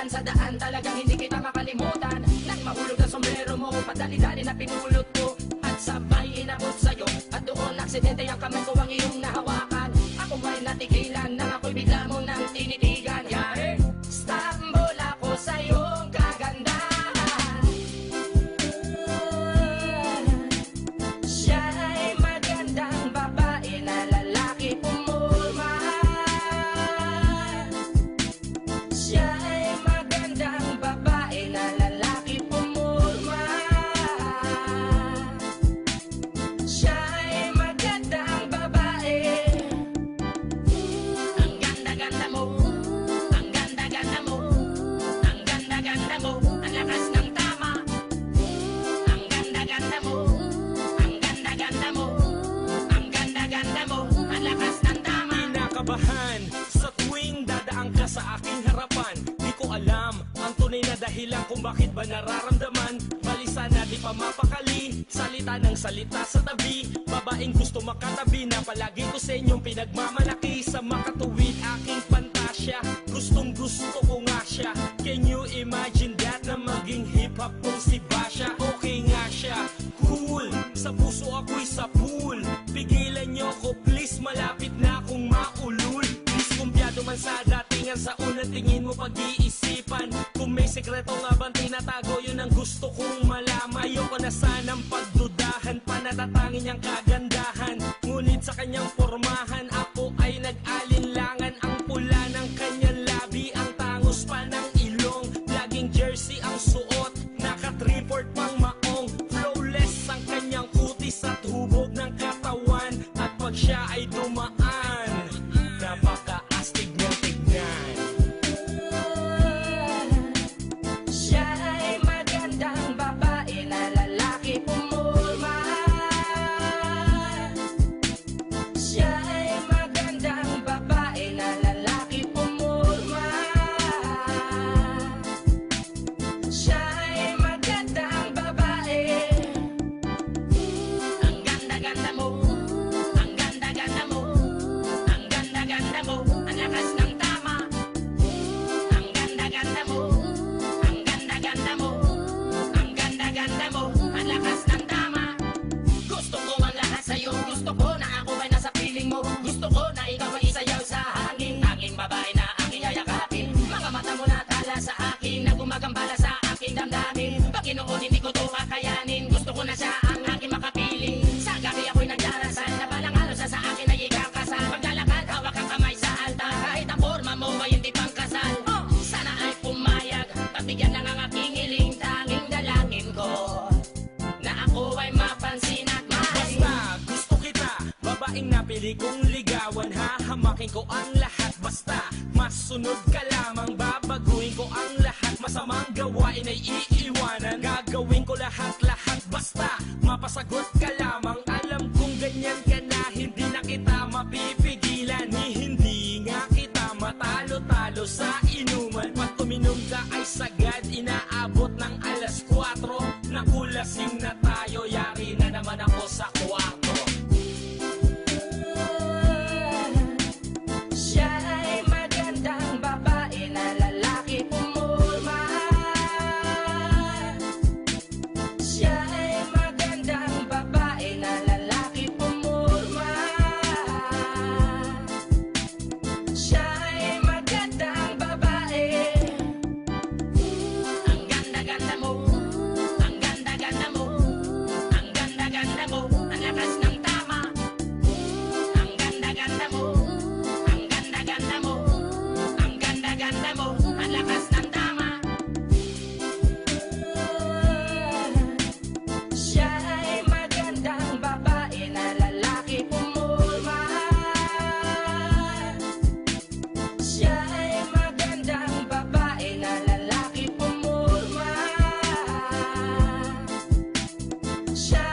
minsan sa daan talagang hindi kita makalimutan. Nang mahulog na sombrero mo, padali-dali na pinulot ko at sabay inabot sa'yo. At doon aksidente ang kamay ko ang iyong nahawakan. Ako ay natigilan nang ako'y bigla mo nang tinitigan. Yari, stambol ako sa iyong kagandahan. Siya ay magandang babae na lalaki pumulma. Siya ay magandang babae na lalaki pumulma. Siya ay magandang babae. Ang ganda-ganda mo, ang ganda-ganda mo, ang ganda-ganda mo, ang lakas ng tama. Ang ganda-ganda mo, ang ganda-ganda mo, ang ganda-ganda mo, ang lakas ng tama. Kinakabahan sa tuwing dadaan ka sa aking harapan. Di ko alam ang tunay na dahilan kung bakit ba nararamdaman. Balisa na di pa mapakali, salita ng salita sa tabi. Babaeng gusto makatabi na palagi ko sa inyong pinagmamalaki. Sa makatuwid aking pantasya, gustong gusto ko nga siya. Can you imagine that na maging hip-hop kong si Basha? Okay nga siya, cool, sa puso ako'y sa pool. Pigilan niyo ko please, malapit na akong maulul. Diskumpiyado man sa datingan, sa unang tingin mo pag-iisipan. Kung may sekreto nga bang tinatago, yun ang gusto kong malaman. Ayoko na sanang pagdudahan pa, natatangin niyang kagandahan. Ngunit sa kanyang pormahan, ako ay nag-alinlangan. Ang pula ng kanyang labi, ang tangos pa ng ilong. Laging jersey ang suot, naka 3/4 pang maong. Flawless ang kanyang kutis at hubog ng katawan. At pag siya ay dumaan, napaka-astig niyang tignan. Siya ay magandang babae na lalaki pumulma. Siya ay magandang babae na lalaki pumulma. Siya ay magandang babae. Ang ganda-ganda mo, ang ganda-ganda mo, ang ganda-ganda mo, ang lakas ng tama. Ang ganda-ganda mo, ang ganda-ganda mo, ang ganda-ganda mo, ang lakas ng tama. Gusto ko ang lahat sa'yo, gusto ko na ako ay nasa piling mo. Gusto ko na ikaw ay isayaw sa hangin. Aking babae na aking yayakapin. Mga mata mo na tala sa akin, na gumagambala sa aking damdamin. Paginoon hindi ko to kakayanin, gusto ko na siya ang aking makapiling. Sa gabi ako'y nagdarasal, na balang araw sa akin ay ikakasal. Paglalakad, hawak ang kamay sa altar, kahit ang forma mo ay hindi pang kasal. Sana ay pumayag, pagbigyan ng ang aking hiling. Tanging dalangin ko na ako ay mapansin at mahalin. Basta gusto kita, babaeng napili kong ligawan. Hahamakin ko ang lahat, basta masunod ka lamang. Babaguhin ko ang lahat, masamang gawain ay iiwanan. Gagawin ko lahat-lahat, basta mapasagot ka lamang. Alam kong ganyan ka na, hindi na kita mapipigilan. Hindi nga kita matalo-talo sa inuman. Pag uminom ka ay sagad, inaabot ng alas 4. Nakulasing na tayo, yari na naman ako sa kwarto. Siya ay magandang babae na lalaki pumulma. Siya ay magandang babae na lalaki pumulma. Siya ay magandang babae. Ang ganda-ganda mo, ang ganda-ganda mo, ang ganda-ganda mo, ang lakas ng tama. Ang ganda-ganda mo, ang ganda-ganda mo, ang ganda-ganda mo, ang lakas ng tama. Siya ay magandang babae na lalaki pumulma. Siya ay magandang babae na lalaki pumulma. Siya